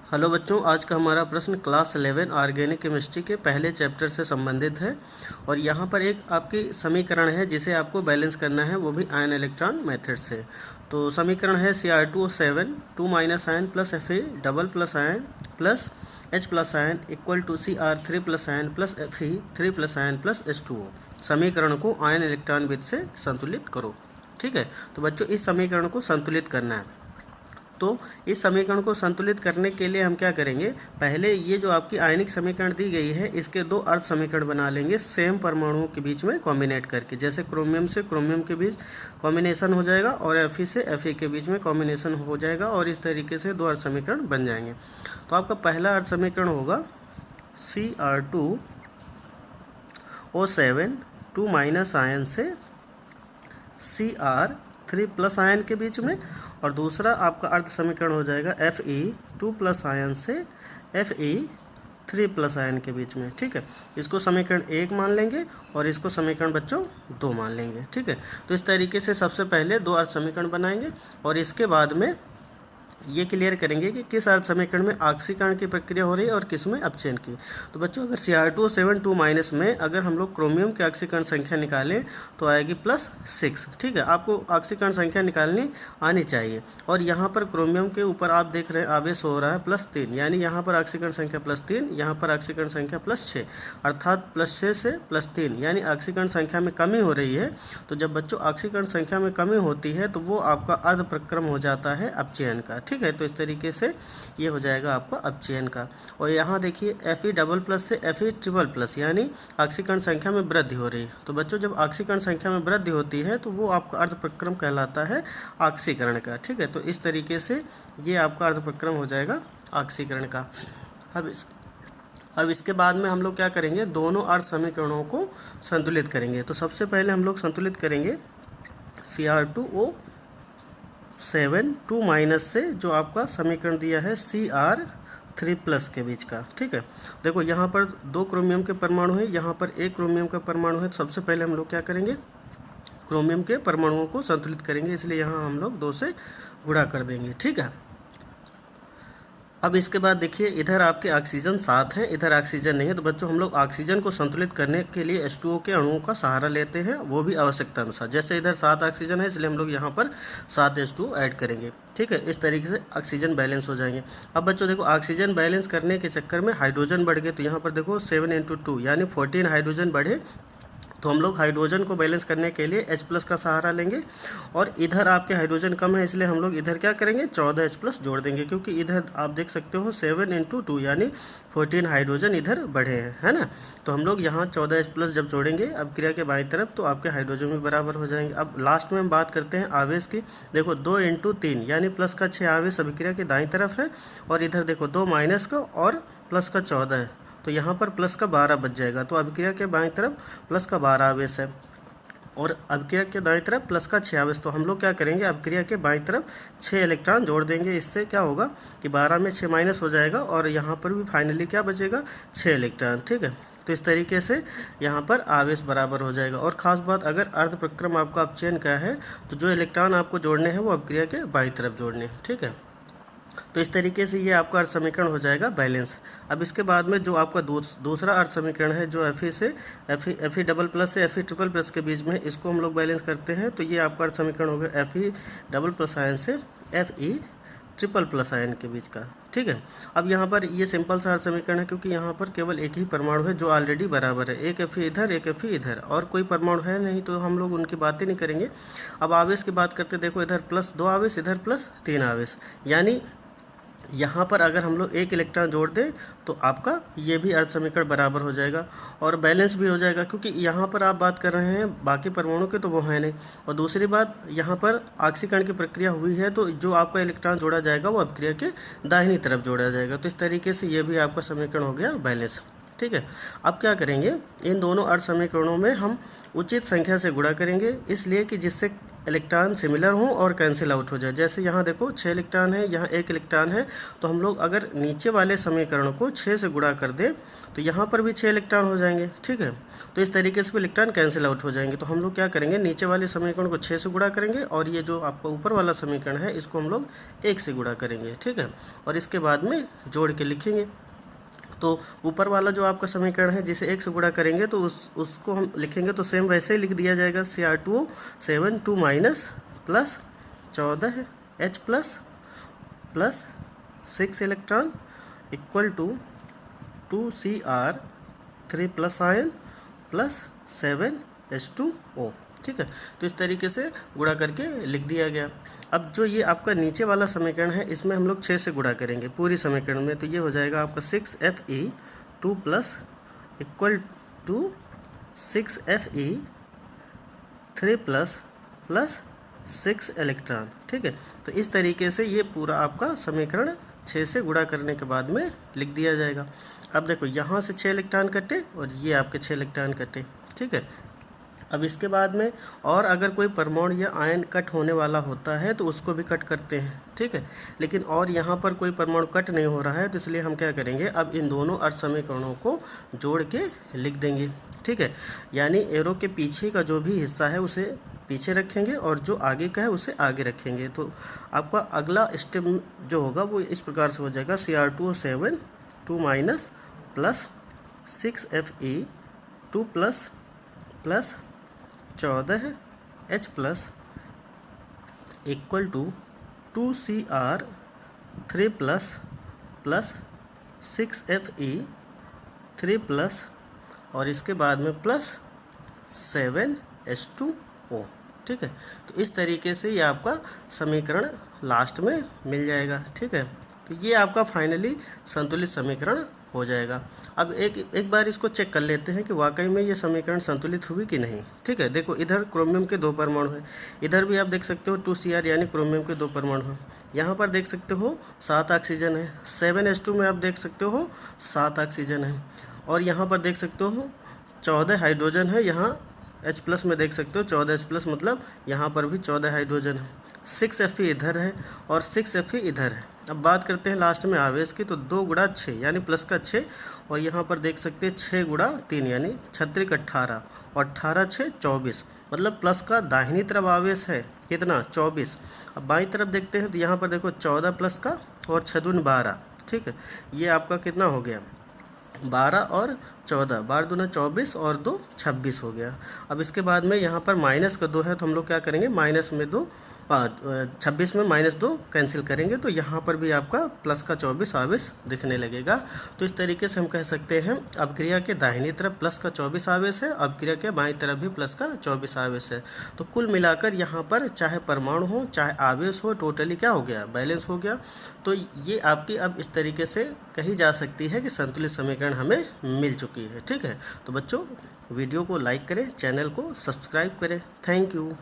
Hello बच्चों, आज का हमारा प्रश्न क्लास 11 ऑर्गेनिक केमिस्ट्री के पहले चैप्टर से संबंधित है। और यहाँ पर एक आपकी समीकरण है जिसे आपको बैलेंस करना है, वो भी आयन इलेक्ट्रॉन मेथड से। तो समीकरण है Cr2O7 2 minus ion plus Fe double plus ion plus H plus ion equal to Cr3 plus ion plus Fe 3 plus ion plus H2O। समीकरण को आयन इलेक्ट्रॉन विधि से संतुलित करो। ठीक है, तो बच्चों इस समीकरण को संतुलित करना है। तो इस समीकरण को संतुलित करने के लिए हम क्या करेंगे, पहले ये जो आपकी आयनिक समीकरण दी गई है इसके दो अर्ध समीकरण बना लेंगे सेम परमाणुओं के बीच में कॉम्बिनेट करके। जैसे क्रोमियम से क्रोमियम के बीच कॉम्बिनेशन हो जाएगा और Fe से Fe के बीच में कॉम्बिनेशन हो जाएगा और इस तरीके से दो अर्ध समीकरण बन जाएंगे। तो आपका पहला अर्ध समीकरण होगा Cr2O7 2 माइनस आयन से Cr3 प्लस आयन के बीच में, और दूसरा आपका अर्ध समीकरण हो जाएगा Fe2 प्लस आयन से Fe3 प्लस आयन के बीच में। ठीक है, इसको समीकरण 1 मान लेंगे और इसको समीकरण बच्चों 2 मान लेंगे। ठीक है, तो इस तरीके से सबसे पहले दो अर्ध समीकरण बनाएंगे और इसके बाद में ये क्लियर करेंगे कि किस अर्ध समीकरण में ऑक्सीकरण की प्रक्रिया हो रही है और किस में अपचयन की। तो बच्चों अगर Cr2O7 2 माइनस में अगर हम लोग क्रोमियम की ऑक्सीकरण संख्या निकालें तो आएगी +6। ठीक है, आपको ऑक्सीकरण संख्या निकालनी आनी चाहिए। और यहाँ पर क्रोमियम के ऊपर आप देख रहे हैं आवेश हो रहा है +3, यानी यहाँ पर ऑक्सीकरण संख्या +3, यहाँ पर ऑक्सीकरण संख्या +6, अर्थात +6 से +3 यानी ऑक्सीकरण संख्या में कमी हो रही है। तो जब बच्चों ऑक्सीकरण संख्या में कमी होती है तो वो आपका अर्ध प्रक्रम हो जाता है अपचयन का। ठीक है, तो इस तरीके से ये हो जाएगा आपका अपचयन का। और यहाँ देखिए Fe डबल प्लस से Fe ट्रिपल प्लस यानी ऑक्सीकरण संख्या में वृद्धि हो रही है। तो बच्चों जब ऑक्सीकरण संख्या में वृद्धि होती है तो वो आपका अर्ध प्रक्रम कहलाता है ऑक्सीकरण का। ठीक है, तो इस तरीके से ये आपका अर्ध प्रक्रम हो जाएगा ऑक्सीकरण का। अब इसके बाद में हम लोग क्या करेंगे, दोनों अर्ध समीकरणों को संतुलित करेंगे। तो सबसे पहले हम लोग संतुलित करेंगे Cr2O7 2 माइनस से जो आपका समीकरण दिया है Cr3 प्लस के बीच का। ठीक है, देखो यहाँ पर दो क्रोमियम के परमाणु है, यहाँ पर एक क्रोमियम का परमाणु है। तो सबसे पहले हम लोग क्या करेंगे, क्रोमियम के परमाणुओं को संतुलित करेंगे, इसलिए यहाँ हम लोग 2 से गुणा कर देंगे। ठीक है, अब इसके बाद देखिए इधर आपके ऑक्सीजन 7 है, इधर ऑक्सीजन नहीं है। तो बच्चों हम लोग ऑक्सीजन को संतुलित करने के लिए H2O के अणुओं का सहारा लेते हैं, वो भी आवश्यकता अनुसार। जैसे इधर 7 ऑक्सीजन है इसलिए हम लोग यहाँ पर 7 H2O ऐड करेंगे। ठीक है, इस तरीके से ऑक्सीजन बैलेंस हो जाएंगे। अब बच्चों देखो ऑक्सीजन बैलेंस करने के चक्कर में हाइड्रोजन बढ़ गए, तो यहाँ पर देखो 7 × 2 यानी 14 हाइड्रोजन बढ़े। तो हम लोग हाइड्रोजन को बैलेंस करने के लिए H+ का सहारा लेंगे, और इधर आपके हाइड्रोजन कम है इसलिए हम लोग इधर क्या करेंगे 14 H+ जोड़ देंगे, क्योंकि इधर आप देख सकते हो 7 × 2 यानी 14 हाइड्रोजन इधर बढ़े हैं, है ना। तो हम लोग यहाँ 14 H+ जब जोड़ेंगे अब क्रिया के बाईं तरफ तो आपके हाइड्रोजन भी बराबर हो जाएंगे। अब लास्ट में हम बात करते हैं आवेश की। देखो 2 × 3 यानी प्लस का 6 आवेश अभिक्रिया के दाईं तरफ है, और इधर देखो 2 माइनस का और प्लस का 14 है, तो यहाँ पर प्लस का 12 बच जाएगा। तो अभिक्रिया के बाईं तरफ प्लस का 12 आवेश है और अभिक्रिया के दाईं तरफ प्लस का 6 आवेश। तो हम लोग क्या करेंगे, अभिक्रिया के बाईं तरफ 6 इलेक्ट्रॉन जोड़ देंगे। इससे क्या होगा कि 12 में 6 माइनस हो जाएगा और यहाँ पर भी फाइनली क्या बचेगा 6 इलेक्ट्रॉन। ठीक है, तो इस तरीके से यहाँ पर आवेश बराबर हो जाएगा। और ख़ास बात, अगर अर्ध प्रक्रम आपका अपचयन का है तो जो इलेक्ट्रॉन आपको जोड़ने हैं वो अभिक्रिया के बाईं तरफ जोड़ने हैं। ठीक है, तो इस तरीके से ये आपका अर्ध समीकरण हो जाएगा बैलेंस। अब इसके बाद में जो आपका दूसरा अर्ध समीकरण है जो Fe डबल प्लस से Fe ट्रिपल प्लस के बीच में, इसको हम लोग बैलेंस करते हैं। तो ये आपका अर्ध समीकरण हो गया Fe डबल प्लस आयन से Fe ट्रिपल प्लस आयन के बीच का। ठीक है, अब यहाँ पर ये सिंपल सा अर्ध समीकरण है क्योंकि यहाँ पर केवल एक ही परमाणु है जो ऑलरेडी बराबर है, एक Fe इधर एक Fe इधर, और कोई परमाणु है नहीं, तो हम लोग उनकी बातें नहीं करेंगे। अब आवेश की बात करते, देखो इधर +2 आवेश इधर +3 आवेश, यानी यहाँ पर अगर हम लोग एक इलेक्ट्रॉन जोड़ दें तो आपका ये भी अर्ध समीकरण बराबर हो जाएगा और बैलेंस भी हो जाएगा, क्योंकि यहाँ पर आप बात कर रहे हैं बाकी परमाणु के तो वो है नहीं। और दूसरी बात, यहाँ पर ऑक्सीकरण की प्रक्रिया हुई है तो जो आपका इलेक्ट्रॉन जोड़ा जाएगा वो अभिक्रिया के दाहिनी तरफ जोड़ा जाएगा। तो इस तरीके से ये भी आपका समीकरण हो गया बैलेंस। ठीक है, अब क्या करेंगे, इन दोनों अर्ध समीकरणों में हम उचित संख्या से गुणा करेंगे, इसलिए कि जिससे इलेक्ट्रॉन सिमिलर हों और कैंसिल आउट हो जाए। जैसे यहाँ देखो 6 इलेक्ट्रॉन है, यहाँ 1 इलेक्ट्रॉन है, तो हम लोग अगर नीचे वाले समीकरण को 6 से गुणा कर दें तो यहाँ पर भी 6 इलेक्ट्रॉन हो जाएंगे, ठीक है। तो इस तरीके से भी इलेक्ट्रॉन कैंसिल आउट हो जाएंगे। तो हम लोग क्या करेंगे, नीचे वाले समीकरण को 6 से गुणा करेंगे और ये जो आपका ऊपर वाला समीकरण है इसको हम लोग 1 से गुणा करेंगे, ठीक है। और इसके बाद में जोड़ के लिखेंगे। तो ऊपर वाला जो आपका समीकरण है जिसे 1 से गुणा करेंगे तो उसको हम लिखेंगे तो सेम वैसे ही लिख दिया जाएगा, Cr2O 7 2 minus plus 14 H plus 6 electron equal to 2Cr3 plus ion plus 7 H2O, ठीक है। तो इस तरीके से गुणा करके लिख दिया गया। अब जो ये आपका नीचे वाला समीकरण है इसमें हम लोग 6 से गुणा करेंगे पूरी समीकरण में, तो ये हो जाएगा आपका 6Fe2 plus equal to 6Fe3 plus 6 electron, ठीक है। तो इस तरीके से ये पूरा आपका समीकरण 6 से गुणा करने के बाद में लिख दिया जाएगा। अब देखो यहाँ से 6 इलेक्ट्रॉन कटे और ये आपके 6 इलेक्ट्रॉन कटे, ठीक है। अब इसके बाद में और अगर कोई परमाणु या आयन कट होने वाला होता है तो उसको भी कट करते हैं, ठीक है। लेकिन और यहाँ पर कोई परमाणु कट नहीं हो रहा है तो इसलिए हम क्या करेंगे, अब इन दोनों अर्ध समीकरणों को जोड़ के लिख देंगे, ठीक है। यानी एरो के पीछे का जो भी हिस्सा है उसे पीछे रखेंगे और जो आगे का है उसे आगे रखेंगे। तो आपका अगला स्टेप जो होगा वो इस प्रकार से हो जाएगा, Cr2O 7 2 minus plus 6Fe2 plus 14 H plus equal to 2Cr3 plus 6Fe3 plus और इसके बाद में प्लस 7 H2O, ठीक है। तो इस तरीके से ये आपका समीकरण लास्ट में मिल जाएगा, ठीक है। तो ये आपका फाइनली संतुलित समीकरण हो जाएगा। अब एक बार इसको चेक कर लेते हैं कि वाकई में ये समीकरण संतुलित हुई कि नहीं, ठीक है। देखो इधर क्रोमियम के 2 परमाणु हैं, इधर भी आप देख सकते हो 2Cr यानी क्रोमियम के 2 परमाणु हैं। यहाँ पर देख सकते हो 7 ऑक्सीजन है, 7H2 में आप देख सकते हो 7 ऑक्सीजन है और यहाँ पर देख सकते हो 14 हाइड्रोजन है। यहाँ H+ में देख सकते हो 14 H+, मतलब यहाँ पर भी 14 हाइड्रोजन है। 6Fe इधर है और 6Fe इधर है। अब बात करते हैं लास्ट में आवेश की, तो 2 गुणा 6 यानी प्लस का 6 और यहाँ पर देख सकते हैं 6 गुणा 3 यानी 36 18 और 18 6 24, मतलब प्लस का दाहिनी तरफ आवेश है कितना 24। अब बाईं तरफ देखते हैं तो यहाँ पर देखो 14 प्लस का और 6 दूनी 12, ठीक है। ये आपका कितना हो गया 12 और 14, 12 दूना 24 और 2 26 हो गया। अब इसके बाद में यहाँ पर माइनस का 2 है तो हम लोग क्या करेंगे, माइनस में 2 26 में -2 कैंसिल करेंगे तो यहाँ पर भी आपका प्लस का 24 आवेश दिखने लगेगा। तो इस तरीके से हम कह सकते हैं अपक्रिया के दाहिनी तरफ प्लस का 24 आवेश है, अपक्रिया के बाईं तरफ भी प्लस का 24 आवेश है। तो कुल मिलाकर यहाँ पर चाहे परमाणु हो चाहे आवेश हो, टोटली क्या हो गया, बैलेंस हो गया। तो ये आपकी अब इस तरीके से कही जा सकती है कि संतुलित समीकरण हमें मिल चुकी है, ठीक है। तो बच्चों वीडियो को लाइक करें, चैनल को सब्सक्राइब करें। Thank you.